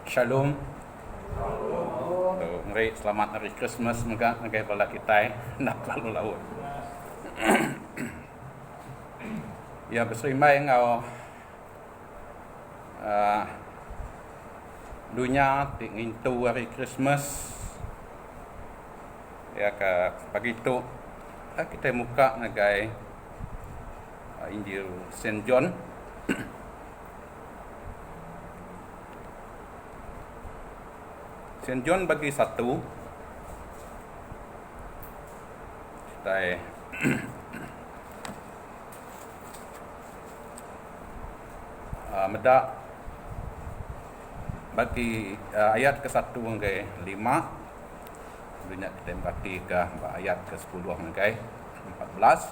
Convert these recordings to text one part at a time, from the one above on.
Shalom. Mari selamat hari Christmas nagai bala kita nak lalu laut. Ya berserimai ngau dunia tingin tu hari Christmas. Ya ke pagi tu kita muka nagai Injil Saint John. Saint John bagi satu kita medak bagi ayat ke-1 hingga 5 dunia kita berarti ke ayat ke-10 hingga 14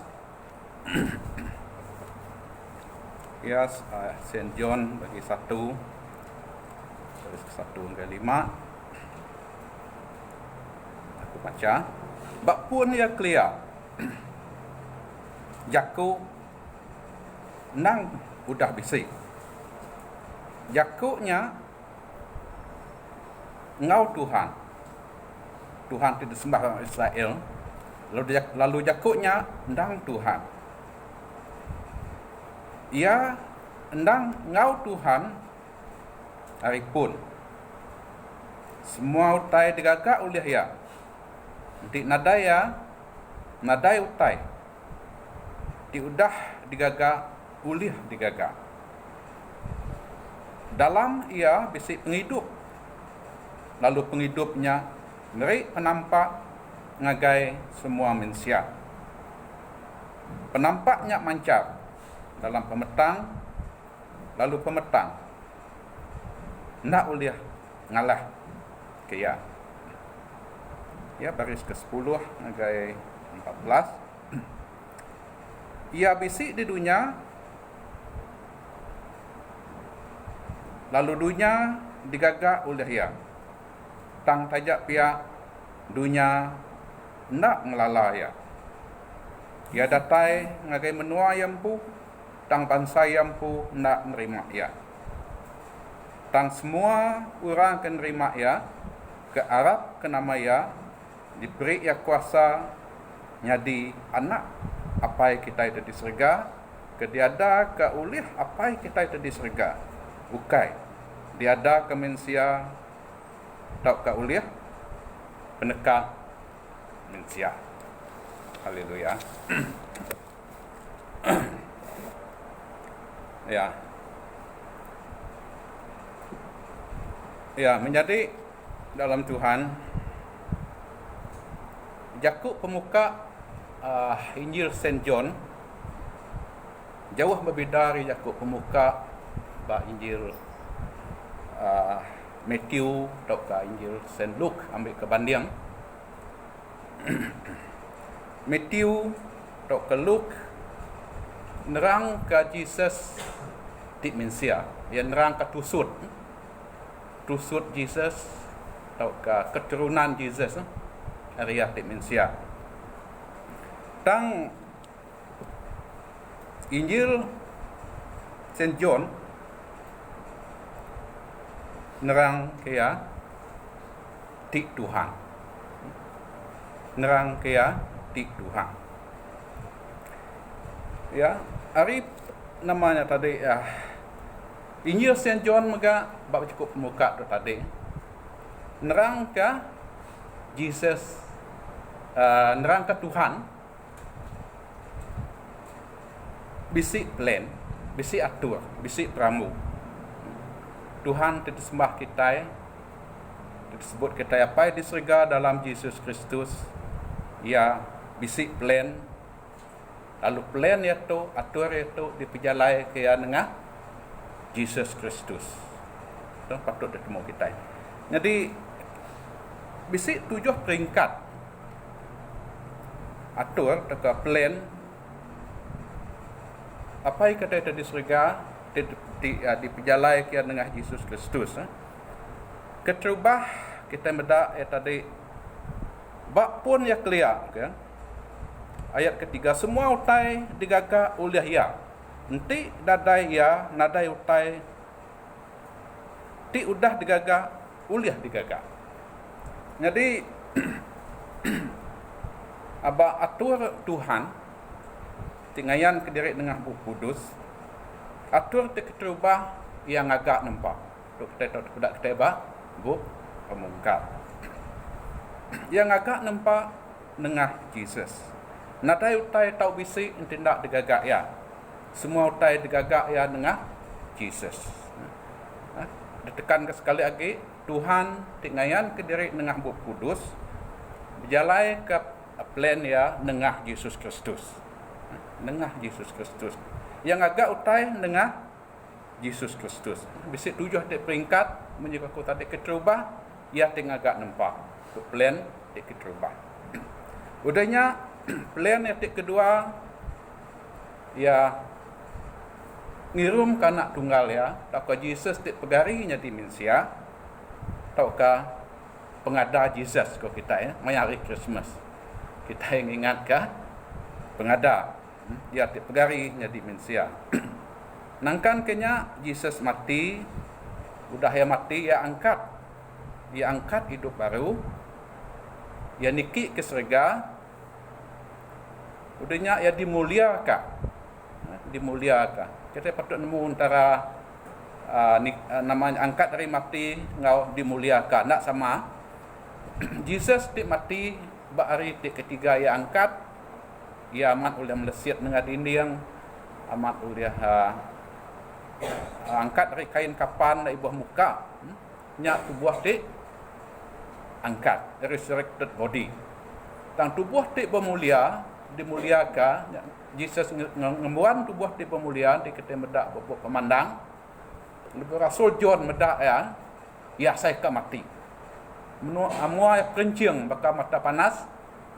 ya Saint John bagi 1 ke-1 hingga 5 baca bak pun ia clear Yakub nang udah bisik Yakubnya ngau Tuhan tidak sembah orang Israel lalu Yakubnya ndang Tuhan ia ndang ngau Tuhan hari pun semua utai digagak oleh ia di nadai utai diudah digagak ulih digagak dalam ia bisik penghidup lalu penghidupnya ngeri penampak ngagai semua manusia penampaknya mancar dalam pemetang lalu pemetang ndak ulih ngalah ke ia ya baris ke-10 nagai 14 ia bisik di dunia lalu dunia digagak oleh ia tang tajak pihak dunia ndak ngelala ia datai ngagai menua yampu tang bangsa yampu ndak nerima ia tang semua orang akan nerima ia ke Arab ke nama ia diberi ya kuasa nyadi anak apa yang kita itu di surga ke diada ke ulih apa yang kita itu di surga bukai diada ke manusia tak ke ulih pendekat manusia. Haleluya. Ya menjadi dalam Tuhan Yakub pemuka Injil Saint John jauh berbeza dari Yakub pemuka Injil Matthew atau Injil Saint Luke ambil ke banding Matthew atau ke Luke nerang ke Jesus di manusia yang nerang ke tusut Jesus atau ke keturunan Jesus area di manusia. Tang Injil Saint John nerang kaya di Tuhan. Nerang kaya di Tuhan. Ya, hari namanya tadi Injil Saint John mega bab cukup muka tu tadi. Nerang ke Jesus nerang ke Tuhan bisik plan bisik atur bisik peramu Tuhan tidak sembah kita disebut kita apa di surga dalam Yesus Kristus ia bisik plan lalu plan itu atur itu diperjalai ke dengan Yesus Kristus itu patut ditemu kita jadi bisik 7 peringkat atur atau plan apa yang kata di surga diperjalai ke dengan Yesus Kristus keterubah kita medak tadi bak pun ya clear ayat ketiga semua utai digagak oleh ia nanti nadai utai ti udah digagak uliah digagak. Jadi aba atur Tuhan tingayan kediri dengan Buku Kudus atur ti keterubah yang agak nampak tu kita tidak keteba bu pemungkap yang agak nampak dengan Jesus. Nadai utai tau bisi tindak digagak ya. Semua utai digagak ya dengan Jesus. Ditekan ke sekali lagi Tuhan tingayan ke diri dengan Buku Kudus berjalai ke plan ya dengan Yesus Kristus. Dengan Yesus Kristus. Yang agak utai dengan Yesus Kristus. Bisi tujuh di peringkat menjaga kota di keterubah ya tinggal agak nampak. Ke plan di keterubah. Udahnya plan yang kedua ya ngirum ke anak tunggal ya, taukah Jesus di pegarinya di Minsia, taukah pengada Jesus ko kita ya, mayari Christmas. Kita yang ingat ke pengada ya di pegarinya di Minsia. Nangkan kenya Jesus mati, udah ya mati ya angkat hidup baru. Ya niki ke surga. Udahnya ya dimuliakan. Kita patut nemu antara namanya angkat dari mati ngau dimuliakan. Tak sama. Jesus di mati hari di ketiga ya angkat. Ya amat oleh melesiat dengan dinding. Amat oleh angkat dari kain kapan dari buah muka. Nyak tubuh di angkat. Resurrected body. Tang tubuh di bermulia. Dimuliakan Jesus ngembuan tubuh di pemuliaan di kita medak bobok pemandang Rasul John medak ya saya ke mati amua kencing bakal mata panas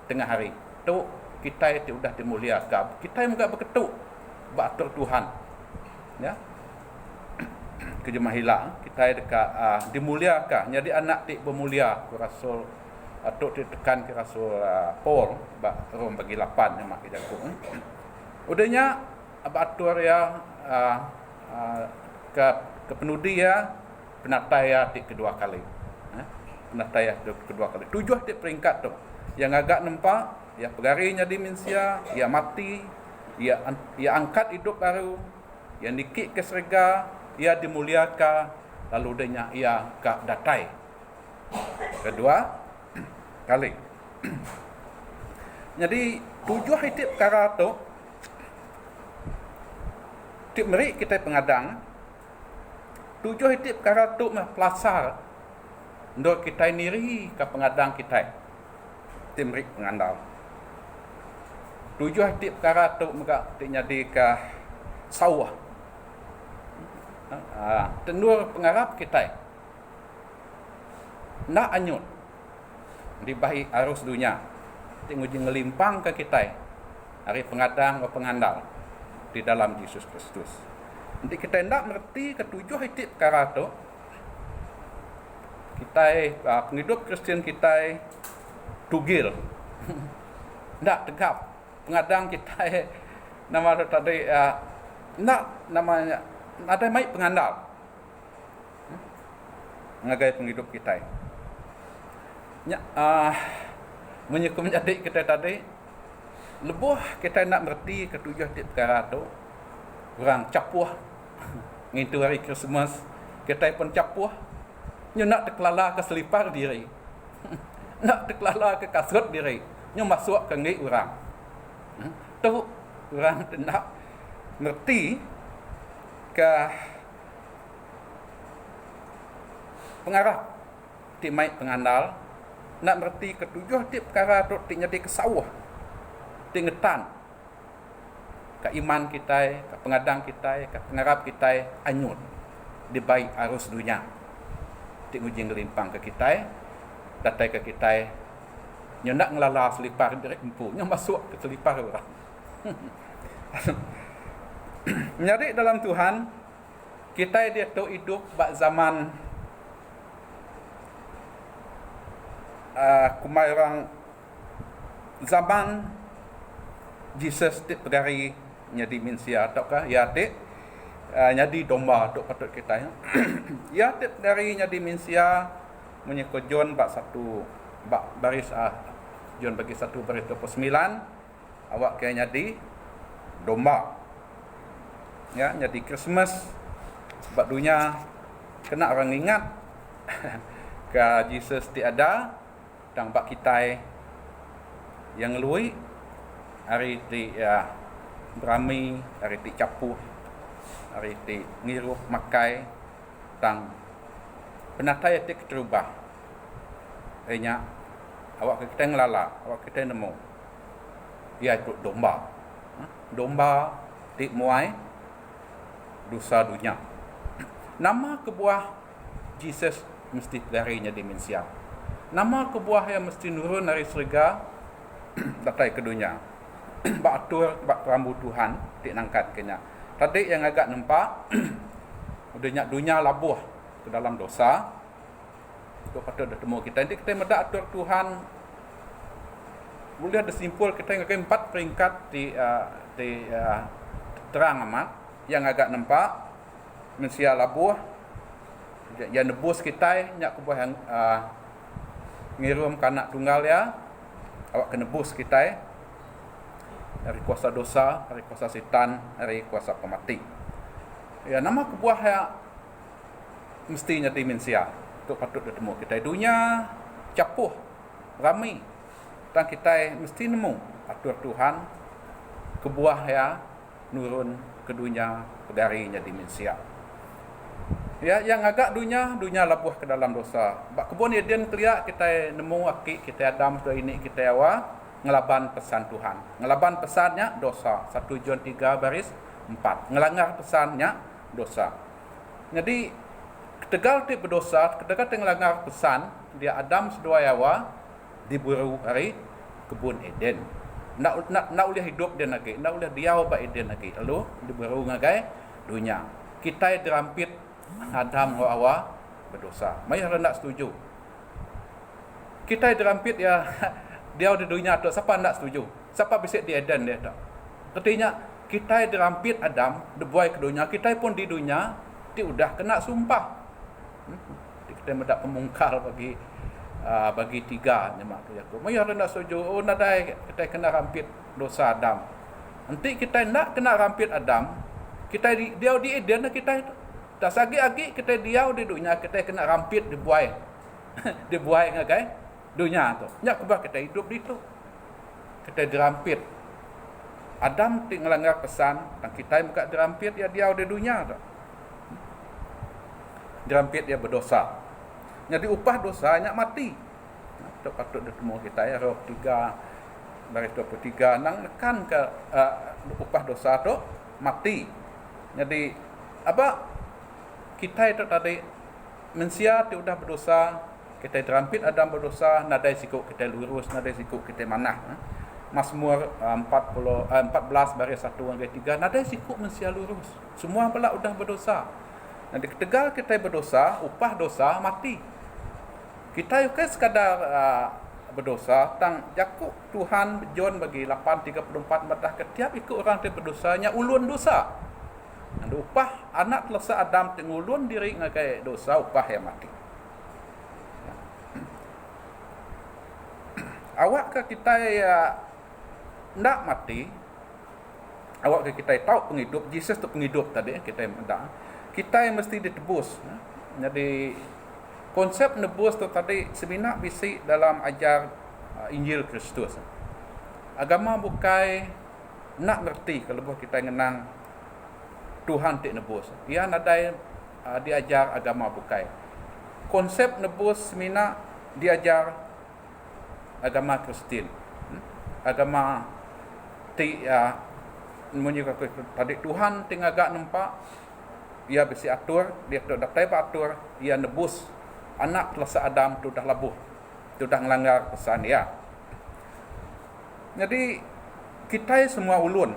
tengah hari tu kita itu sudah dimuliakan kita yang enggak berketuk batur Tuhan ya kejemahila kita dekat dimuliakan jadi anak ti bermulia Rasul atau ditekan ke Rasul Paul Rom bagi 8 yang mak jago. Udahnya abatur ya ke penudi ya penatai ya di kedua kali. Penatai ya kedua kali. 7 di peringkat tu. Yang agak nampak ya pegarinya di Minsia, ya mati, ya angkat hidup baru, yang dikik ke surga, ya dimuliakan, lalu udahnya ya ke datai. Kedua kali. Jadi 7 hitip perkara tu tip meri kita pengadang 7 hitip perkara tu pelasar ndor kita niri ke pengadang kita tim meri pengandal 7 hitip perkara tu maka jadi ke sawah tenur pengarap kita nak anyut di bahi arus dunia tengok ngelimpang ke kita hari pengadang atau pengandal di dalam Yesus Kristus. Nanti kita hendak mengerti ketujuh hitip perkara tu kita penghidup Kristian kita tugil ndak tegap pengadang kita nama tadi ndak namanya ada mai pengandal ngagai penghidup kita menyukum jadi kita tadi lebuh kita nak mengerti ketujuh tip perkara tu orang capuh ngintu hari Christmas kita pun capuh nyo nak terkelala ke selipar diri nak terkelala ke kasut diri nyo masuk ke ngai orang tu orang nak mengerti ke pengarah timai pengandal nak mengerti ketujuh tip perkara tu jadi ke sawah tingetan ke iman kita ke pengadang kita ke pengarap kita anyut di baik arus dunia tengok jeng limpang ke kita datai ke kita nyo nak ngelala selipar direk empu nyo masuk ke selipar orang nyari dalam Tuhan kita dia tu hidup bak zaman kumai orang zaman Jesus di pegari nya di Minsia ataukah ya di Jadi domba tok patut kita ya. Ya dari jadi manusia menyeko John bak satu bak baris John bagi satu baris 29 awak kaya jadi domba. Ya, jadi Christmas sebab dunia kena orang ingat ke Jesus tiada tang bak kita yang lui hari ti berami hari ti capuh hari ti ngiruh makai tang penatai ti terubah nya awak kita ngelala awak kita nemu ia itu domba ti muai dosa dunia. Nama kebuah Jesus mesti darinya dimensia. Nama kebuah yang mesti nurun dari surga datang ke dunia. Bak atur bak rambut Tuhan tik nangkat kenya. Tadi yang agak nampak udahnya dunia labuh ke dalam dosa. Itu patut dah temu kita. Nanti kita medak atur Tuhan. Boleh ada simpul kita yang agak 4 peringkat di terang amat yang agak nampak manusia labuh yang nebus kita nyak kebuah yang ngirum kanak tunggal ya awak kena nebus kita dari kuasa dosa, dari kuasa setan, dari kuasa pemati. Ya nama kebuah yang mestinya di manusia tu patut bertemu kita dunia capuh ramai dan kita mesti nemu atur Tuhan kebuah ya nurun ke dunia darinya dimensia. Ya yang agak dunia labuh ke dalam dosa. Bak kebun Eden keliak kita nemu akik kita Adam tu ini kita awa ngelaban pesan Tuhan. Ngelaban pesannya dosa. 1 John 3 baris 4. Ngelanggar pesannya dosa. Jadi ketegal ti berdosa, ketegal ti ngelanggar pesan dia Adam sedua awa diburu hari kebun Eden. Nak boleh hidup dia lagi, nak boleh diau ba Eden lagi. Lalu diburu ngagai dunia. Kita dirampit Adam awa berdosa. Mai hendak setuju. Kita dirampit ya dia di dunia tu siapa nak setuju? Siapa bisik di Eden dia tak? Artinya kita dirampit Adam dibuai ke dunia, kita pun di dunia ti udah kena sumpah. Kita mendak pemungkal bagi 3 nyemak tu Yakub. Mai hendak setuju oh nadai kita kena rampit dosa Adam. Nanti kita nak kena rampit Adam, kita dia di Eden kita tak sagi-agi kita diau di dunia kita kena rampit dibuai. Dibuai ngagai dunia tu. Nyak kubah kita hidup di tu. Kita dirampit. Adam ti ngelanggar pesan dan kita muka dirampit ya diau di dunia tu. Dirampit dia berdosa. Jadi upah dosa nyak mati. Itu patut ditemu kita ya Roh 3 baris 23 nang nekan ke upah dosa tu mati. Jadi apa kita itu tadi manusia tu udah berdosa, kita terampit Adam berdosa, nadai sikuk kita lurus, nadai sikuk kita manah. Mazmur 14 baris 1 hingga 3 nadai sikuk manusia lurus. Semua pula udah berdosa. Nanti ketegal kita berdosa, upah dosa mati. Kita bukan sekadar berdosa, tang Yakub Tuhan John bagi 8:34 madah ketiap ikut orang tu berdosanya ulun dosa. Dan upah anak telesa Adam tengulun diri ngagai dosa upah yang mati. Awak ke kita ndak mati. Awak ke kita tahu penghidup, Jesus tu penghidup tadi kita mendak. Kita yang mesti ditebus. Jadi konsep nebus tu tadi sebenar bisi dalam ajar Injil Kristus. Agama bukai nak ngerti kalau kita ngenang Tuhan tik nebus. Ia nadai diajar agama bukai. Konsep nebus semina diajar agama Kristen. Agama ti menyuka tadi Tuhan ting agak nampak ia bisi atur, dia tu datai atur, ia nebus anak telesa Adam tu dah labuh. Tu dah ngelanggar pesan dia. Jadi kita semua ulun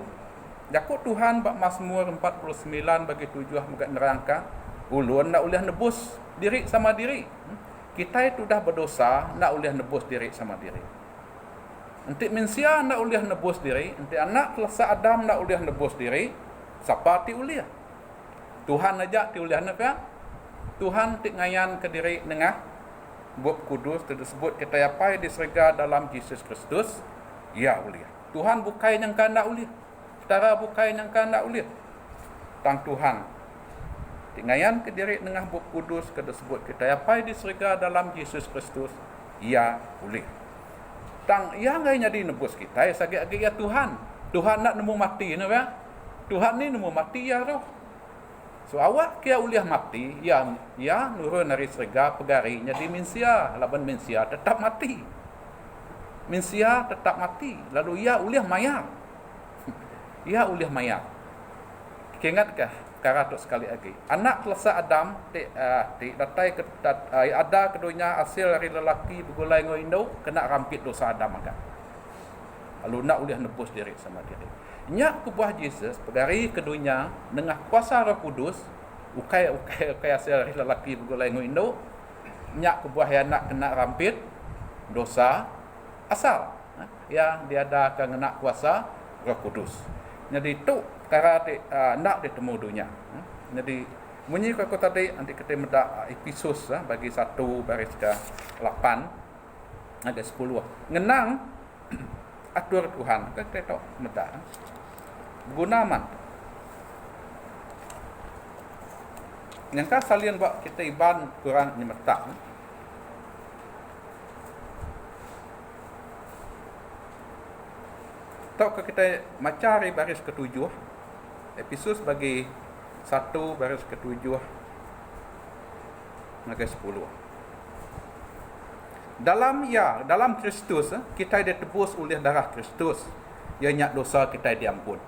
Yakub Tuhan bak Mazmur 49 bagi 7 muka nerangka ulun nak boleh nebus diri sama diri. Kita itu dah berdosa nak boleh nebus diri sama diri. Nanti manusia nak boleh nebus diri, nanti anak telesa Adam nak boleh nebus diri, siapa ti boleh? Tuhan aja ti ulihan apa? Tuhan ti ngayan ke diri nengah Bop Kudus tersebut kita apa diserga dalam Yesus Kristus. Ya uliah. Tuhan bukai yang kanda uliah. Tara bukai yang kanda uliah. Tang Tuhan ti ngayan ke diri nengah Bop Kudus tersebut kita apa diserga dalam Yesus Kristus. Ya uliah. Tang ya ngai jadi nebus kita sagi-agi ya Tuhan. Tuhan nak nemu mati no ya. Tuhan ni nemu mati ya roh. So awak kia uliah mati ya nurun dari serga pegari jadi minsia laban minsia tetap mati. Minsia tetap mati. Lalu ya uliah mayat. Ya uliah mayat. Ingatkah karatuk sekali lagi. Anak kelasa Adam datai ada keduanya hasil dari lelaki bergulai dengan Indo kena rampit dosa Adam agak. Lalu nak uliah nebus diri sama diri. Nyak kebuah Yesus pegari keduanya dengan kuasa Roh Kudus ukai hasil dari lelaki bergulai dengan Indo. Nyak kebuah yang nak kena rampit dosa asal. Ya dia ada kena kuasa Roh Kudus. Jadi itu cara nak ditemu dunia. Jadi bunyi aku tadi nanti kita meda episod bagi 1 baris ke 8 ada 10 ngenang atur Tuhan kita tahu meda gunaman yang ka salian buat kita iban kurang nyemetak. Tahu kita macari baris ke-7 episod bagi 1 baris ke-7 naga 10. Dalam Kristus kita ditebus oleh darah Kristus. Ianya dosa kita diampun.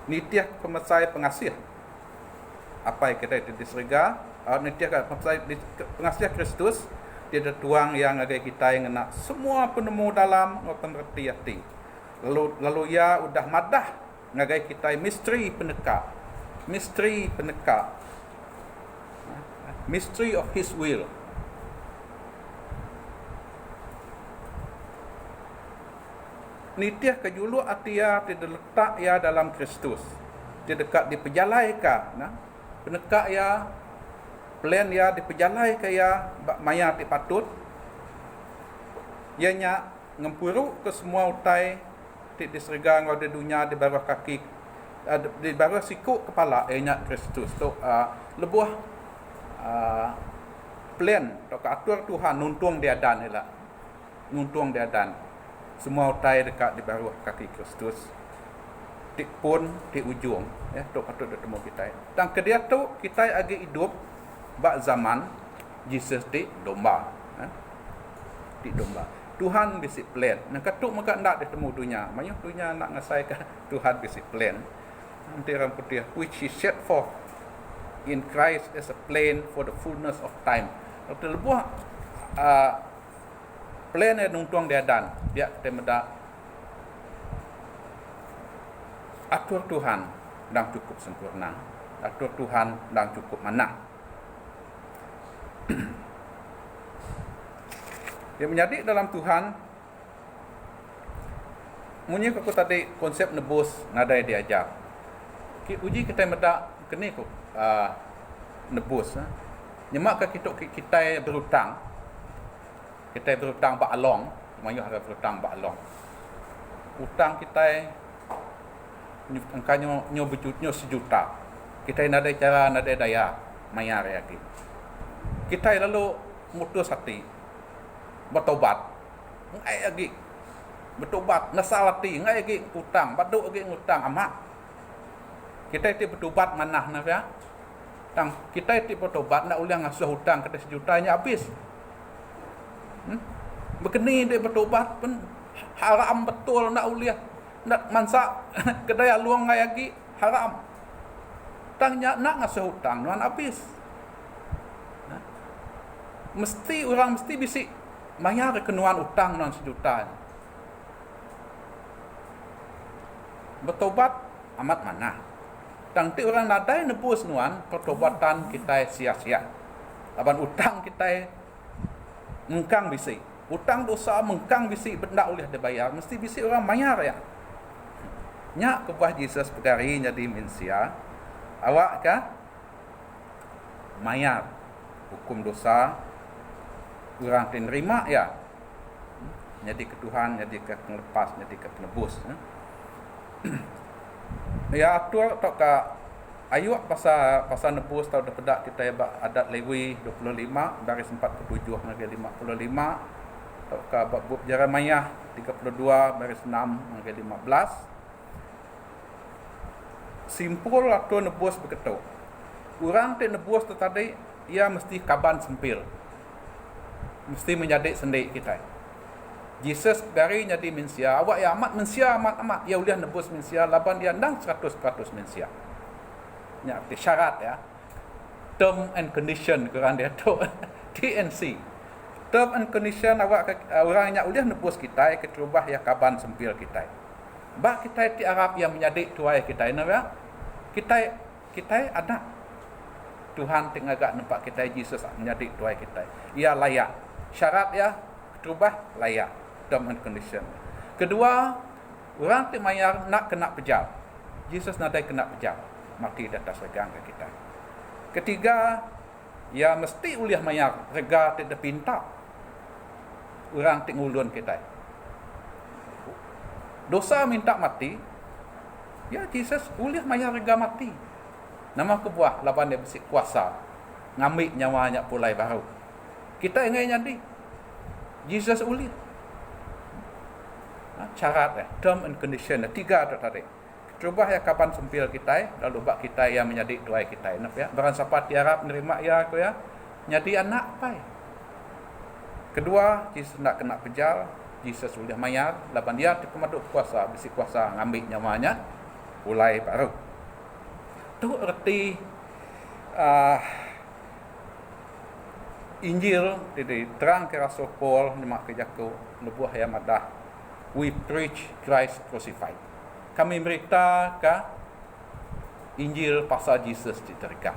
Nitiah pemesai pengasih. Apa yang kita diserga? Nitiah pemesai pengasih Kristus. Dia ada tuang yang ada kita yang nak semua penemu dalam pengerti hati. Lalu ya udah madah ngagai kita misteri peneka. Mystery of His will. Nitiah kejulu atia tidak letak ya dalam Kristus. Dia dekat diperjalai ka, nah. Peneka ya plan ya diperjalai kaya maya ti patut ianya ngempuru ke semua utai ti diserga ngode dunia di bawah kaki di bawah siku kepala ianya Kristus tu lebuh plan to atur Tuhan nuntung dia dan ila nuntung dia dan semua utai dekat di bawah kaki Kristus ti pun ti ujung ya to patut bertemu kita dan kedia tu kita agi hidup bak zaman Jesus di domba. Di domba. Tuhan bisi plan. Nak katuk maka ndak ditemu dunia. Mayu dunia nak ngasai ke Tuhan bisi plan. Nanti orang putih which is set forth in Christ as a plan for the fullness of time. Kalau lebuh plan yang nungtuang dia dan dia temeda atur Tuhan dan cukup sempurna. Atur Tuhan dan cukup mana. Dia menjadi dalam Tuhan munyi aku tadi konsep nebus nadai diajar uji kita meda kini ku nebus nyemak ke kita berhutang bak along mayu harap berhutang bak along hutang kita angkanya nyo sejuta kita nadai cara nadai daya mayar lagi kita lalu mutus hati bertobat ngai lagi bertobat nasal hati ngai lagi hutang baduk lagi hutang amak kita itu bertobat manah na ya tang kita itu bertobat nak ulang ngasuh hutang kita sejutanya habis begini dia bertobat pun haram betul nak uliah nak mansak kedaya luang ngai lagi haram tangnya nak ngasuh hutang nuan habis mesti orang mesti bisi mayar kenuan utang non sejuta. Bertobat amat mana. Tangti orang nadai nebus nuan pertobatan kita sia-sia. Laban utang kita mengkang bisi. Utang dosa mengkang bisi benda oleh dibayar mesti bisi orang mayar ya. Nyak kebah Jesus pegari jadi manusia. Awak kah mayar hukum dosa orang terima ya. Jadi ke Tuhan, jadi ke pelepas, jadi ke penebus. Ya atur tok ka ayuk pasal nebus tau dapat kita adat Lewi 25 baris 47 hingga 55 tok ka bab Jeremiah 32 baris 6 hingga 15. Simpul atau nebus begitu. Orang tak nebus tu tadi, ia mesti kaban sempil. Mesti menjadi sendik kita. Jesus dari jadi manusia. Awak ya amat manusia, amat. Ya udah nebus manusia, laban dia ndang 100% manusia. Ya, syarat ya. Term and condition kurang dia tu. TNC. Term and condition awak orang yang udah nebus kita, keterubah ya kaban sempil kita. Bak kita di Arab yang menjadi tuai kita ini ya. Kita anak Tuhan tengah agak nampak kita Jesus menjadi tuai kita. Ia layak. Syarat ya terubah layak. Term and condition. Kedua, orang tu mayar nak kena pejar. Jesus nadai kena pejar. Mati di atas regang ke kita. Ketiga, ya mesti uliah mayar rega tidak pinta. Orang tu ngulun kita. Dosa minta mati, ya Jesus uliah mayar rega mati. Nama kebuah laban dia bersih kuasa ngambil nyawanya pulai baru. Kita ingin jadi Jesus uliah. Syarat term and condition 3 tu tadi. Cuba ya kapan sempil kita, lalu bak kita yang menjadi tuai kita. Ya, barang siapa tiarap menerima ya aku ya, jadi anak apa? Kedua, Jesus nak kena pejar. Jesus sudah mayar, laban dia terkemaduk kuasa, besi kuasa ngambil nyawanya, mulai baru. Tu erti Injil diterang ke Rasul Paul nyemak ke Jaku nubuah yang madah. We preach Christ crucified. Kami berita ke Injil pasal Jesus diterikam.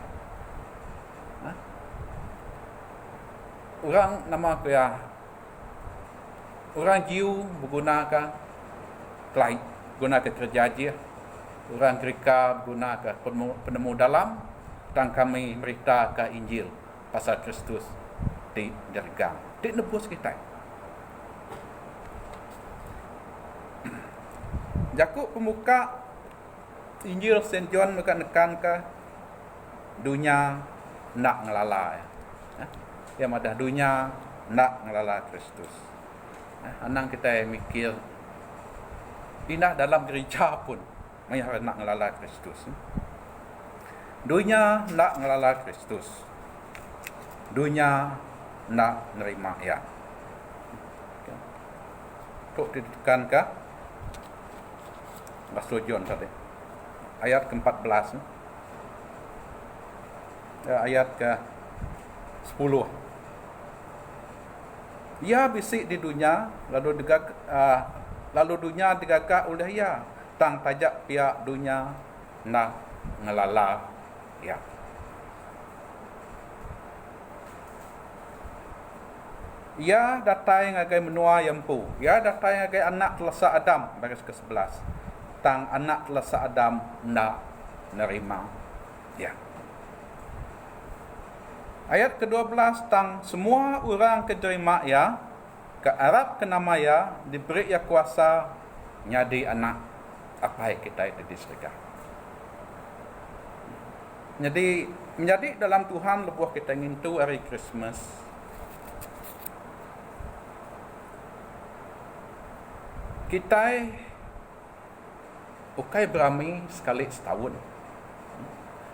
Orang nama dia orang Jiu menggunakan kerja. Orang Greka menggunakan penemu dalam. Dan kami beritakan Injil pasal Kristus di dergang. Di nebus kita. Jakub pemuka Injil St. John menekan ke dunia nak ngelala. Yang ada dunia nak ngelala Kristus. Anang kita mikir pindah dalam gereja pun mayar nak ngelala Kristus. Dunia nak ngelala Kristus. Dunia nak nerima ya. Tok ditekan ke Rasul John tadi. Ayat ke-14. Ayat ke-10. Ia bisik di dunia, lalu dunia digagak oleh ia. Tang tajak pihak dunia nak ngelala ya. Ia datai ngagai menua yampu. Ia datai ngagai anak telasa Adam, baris ke-11. Tang anak telasa Adam nak nerima ya. Ayat ke-12 tang semua orang keterima ya ke Arab ke nama ya diberi ya kuasa nyadi anak apa yang kita itu disegah. Jadi menjadi dalam Tuhan lebuh kita ingin tu hari Christmas. Kita ukai berami sekali setahun.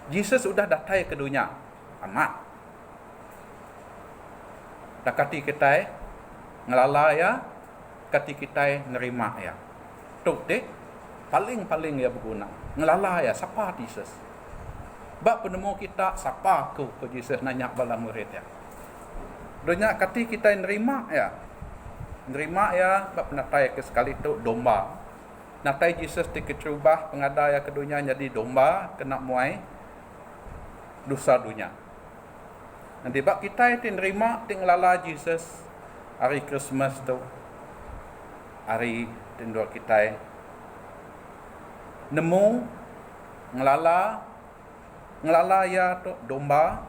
Jesus sudah datang ke dunia amat. Dakati kita ngelala ya, kati kita nerima ya. Tuk dek paling ya berguna. Ngelala ya, siapa Jesus? Bak penemu kita siapa ke Jesus nanya bala murid ya. Donya kati kita nerima ya. Nerima ya, bak penatai ke sekali tu domba. Natai Jesus dikecubah pengada ya ke dunia jadi domba kena muai dosa dunia. Nanti bak kita itu nerima tinggalala Jesus hari Christmas tu. Hari tindul kita nemu ngelala ya tu domba.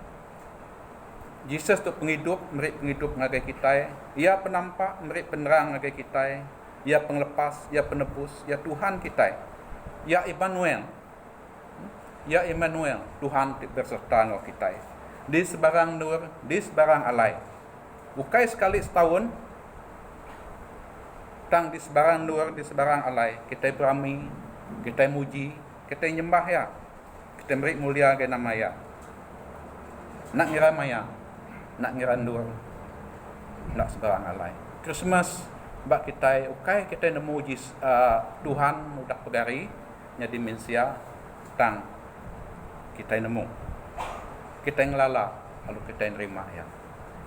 Jesus tu penghidup, merit penghidup ngagai kita. Ia penampak, merit penerang ngagai kita. Ia penglepas, ia penebus, ia Tuhan kita. Ya Immanuel. Ya Immanuel, Tuhan berserta dengan kita. Di sebarang nur, di sebarang alai. Bukai sekali setahun, tang di sebarang nur, di sebarang alai, kita berami, kita muji, kita nyembah ya. Kita beri mulia ke nama ya. Nak ngira maya, nak ngira nur, nak sebarang alai. Christmas bak kita, ukai kita nemu Tuhan mudah pegari, nya dimensia tang kita nemu, kita ngelala, lalu kita nerima ya.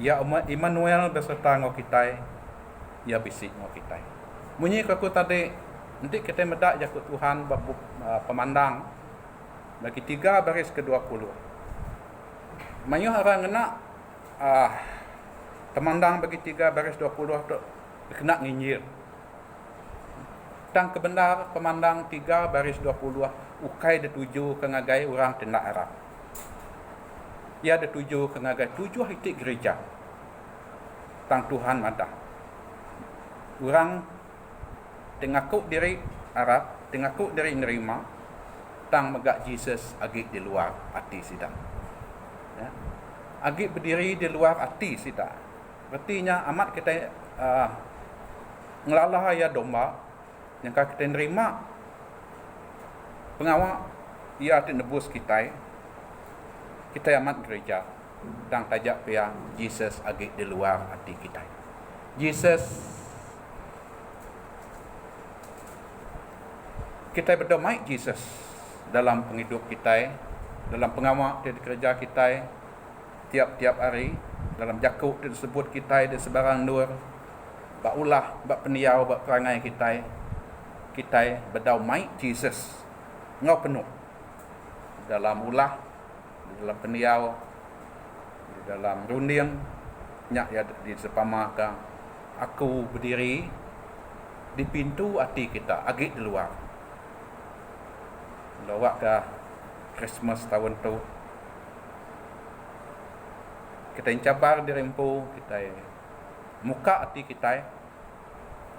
Ya Immanuel beserta dengan kita, ya bisik dengan kita. Bunyi aku tadi, nanti kita medak jakut Tuhan babu pemandang bagi 3 baris ke-20. Mayuh orang nak pemandang bagi 3 baris 20 tu kena nginyir. Tang kebenar pemandang 3 baris 20 ukai dituju ke ngagai orang tindak Arab. Ia dituju ke ngagai 7 titik gereja. Tang Tuhan madah. Orang tengaku diri Arab, tengaku diri nerima, tang megak Jesus agik di luar hati sidang. Ya. Agik berdiri di luar hati sidang. Artinya amat kita ngelalah ya domba yang kita nerima pengawal ia nebus kita amat gereja dan tajak pia Jesus agik di luar hati kita. Jesus kita berdoa Jesus dalam penghidup kita, dalam pengawal di kerja kita tiap-tiap hari, dalam jakuk disebut kita di sebarang nur, bak ulah, bak peniau, bak perangai kita berdoa Jesus ngau penuh dalam ulah, dalam peniau, di dalam runding nyak ya di sepama ka aku berdiri di pintu hati kita agak di luar. Lawak ke Christmas tahun tu kita cabar diri empu kita muka hati kita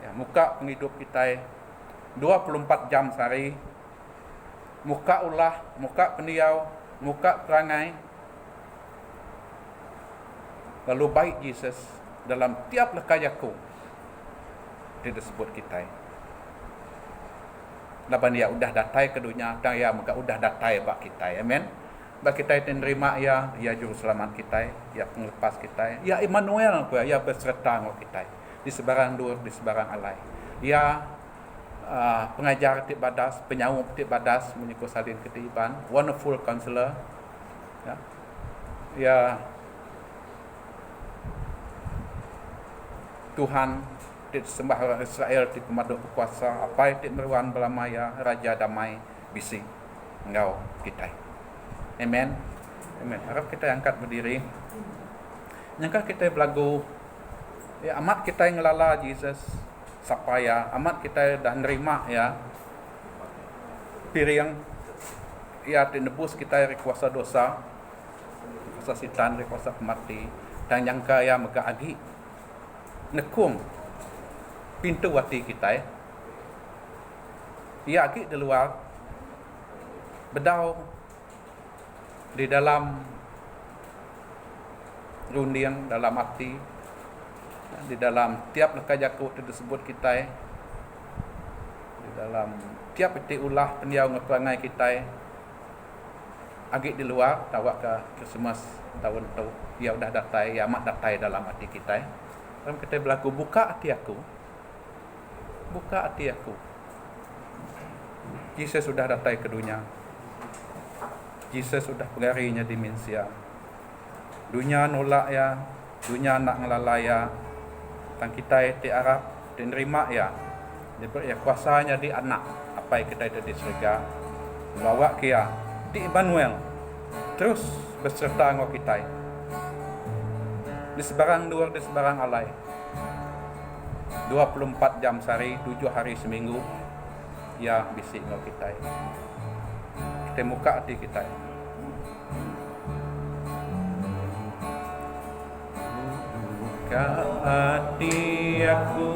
ya, muka penghidup kita 24 jam sehari, muka ulah, muka peniau, muka perangai. Lalu baik Jesus dalam tiap lekayaku dia disebut kita. Laban ya udah datai ke dunia, dan ya muka udah datai bak kita. Amen. Bak kita menerima ya juru selamat kita, ya penglepas kita, ya Immanuel ya berserta dengan kita di sebarang dur, di sebarang alai. Ya pengajar tip badas, penyaum tip badas menyukur salin ketiban, wonderful counselor. Ya Tuhan disembah orang Israel di pemaduk berkuasa, apa yang meruan belamaya, raja damai, bisi engkau kita. Amen. Amen. Harap kita angkat berdiri. Nyangka kita belagu, ya amat kita yang ngelala Jesus, sapaya, amat kita dah nerima ya, piring, ya tinebus kita dari kuasa dosa, kuasa sitan, dari kuasa mati, dan nyangka ya mega agi, nekum pintu hati kita ya agi di luar, bedau di dalam runding, dalam hati, di dalam tiap lekajaku disebut kita, di dalam tiap peti ulah peniau ngeperangai kita agi di luar, tawak ke Christmas tahun tu ya udah datai, ya amat datai dalam hati kita. Kalau kita berlaku buka hati aku, buka hati aku. Jesus sudah datai ke dunia. Jesus sudah pegarinya dimensia. Dunia nolak ya, dunia nak ngelalaya. Tang kita di Arab, di nerima ya. Dia kuasanya di anak. Apa yang kita ada di surga. Bawa kia di Immanuel. Terus berserta dengan kita. Di sebarang luar, di sebarang alai. 24 jam sehari, 7 hari seminggu. ya bisik ngo kita. Kita muka hati kita. Buka hati aku,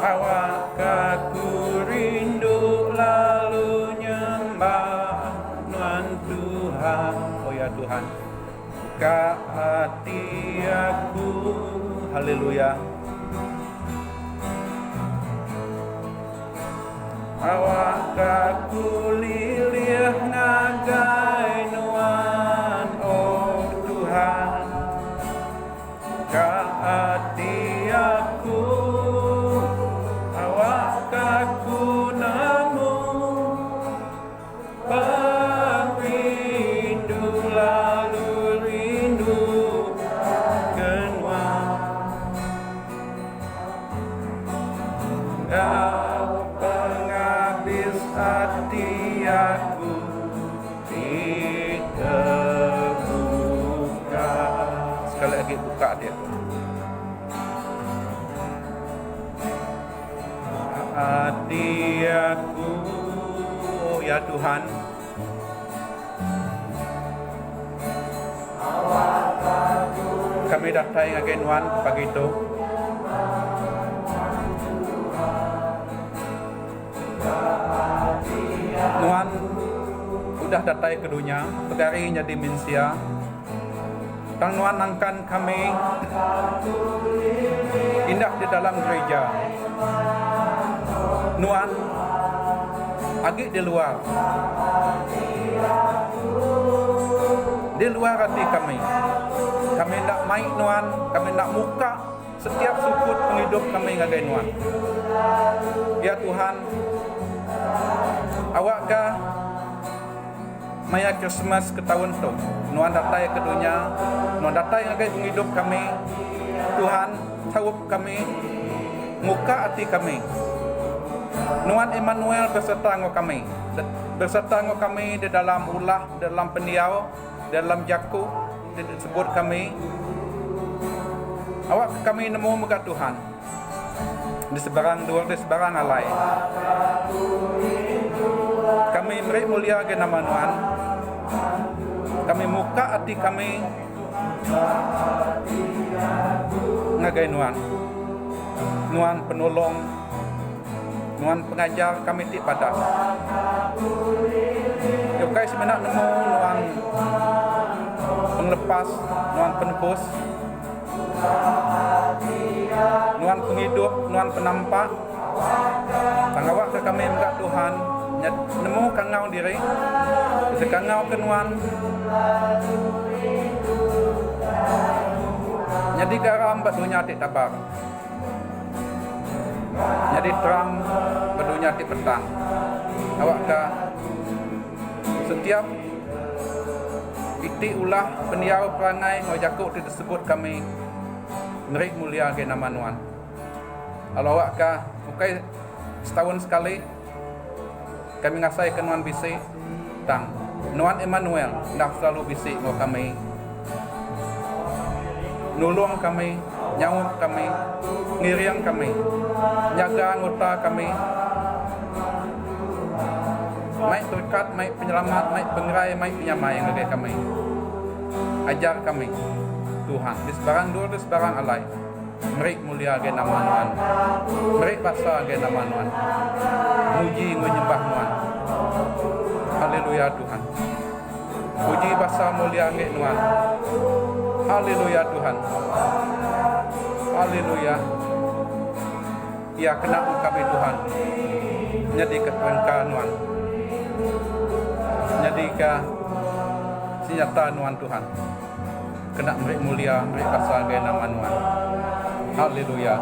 awak aku rindu lalu nyembah Tuhan Tuhan. Oh ya Tuhan, buka hati aku, haleluya. Awak aku lilih ngagai nuan, oh Tuhan, buka hati aku, awak aku namun perindu lalu rindu kenuan. Penghabis hati aku diterbuka. Sekali lagi buka dia. Hati aku, oh ya Tuhan, kami datang ngagen Tuhan pagi itu. Tuhan udah datang ke dunia, pegari jadi manusia. Tang Tuhan angkan kami indah di dalam gereja. Tuhan agi di luar. Di luar hati kami. Kami nak main Tuhan, kami nak muka setiap sukut penghidup kami ngagai Tuhan. Ya Tuhan, awakkah maya Christmas ke tahun tu Tuhan datang ke dunia, Tuhan datang ngagai penghidup kami. Tuhan tawup kami, muka hati kami. Tuhan Emmanuel berserta dengan kami. Berserta dengan kami di dalam ulah, dalam pendiau, dalam jaku, disebut kami. Awak kami nemu muka Tuhan. Di sebarang dua, di sebarang alai. Kami beri mulia ke nama Tuhan. Kami muka hati kami ngagai Tuhan. Tuhan penolong, Tuhan pengajar kami ti pada. Yokai semenak nemu Tuhan penglepas, Tuhan penebus, Tuhan penghidup, Tuhan penampak. Tangawak ke kami muka Tuhan, nemu kangau diri, sekangau ke Tuhan. Jadi garam berdunia ti tabar. Jadi terang berdunia ti petang. Awakkah setiap iti ulah pendiau perangai ngojakuk ti disebut kami ngeri mulia ke nama Tuhan. Kalau awakkah bukai setahun sekali kami ngasai ke Tuhan bisi tang Tuhan Emmanuel nak selalu bisi ngo kami, nulung kami, nyawuk kami, ngiriang kami, jaga anggota kami, mai berkat, mai penyelamat, mai pengerai, mai penyamai yang ada kami. Ajar kami Tuhan di sebarang dua, di sebarang alai. Meri mulia ge nama Tuhan. Meri basa ge nama Tuhan. Muji menyembah Tuhan. Haleluya Tuhan. Puji basa mulia ge Tuhan. Haleluya Tuhan. Haleluya. Ya kena kami Tuhan. Jadi keterangkan Tuhan. Jadi ke senjata Tuhan. Kena meri mulia, meri basa ge nama Tuhan. Haleluya.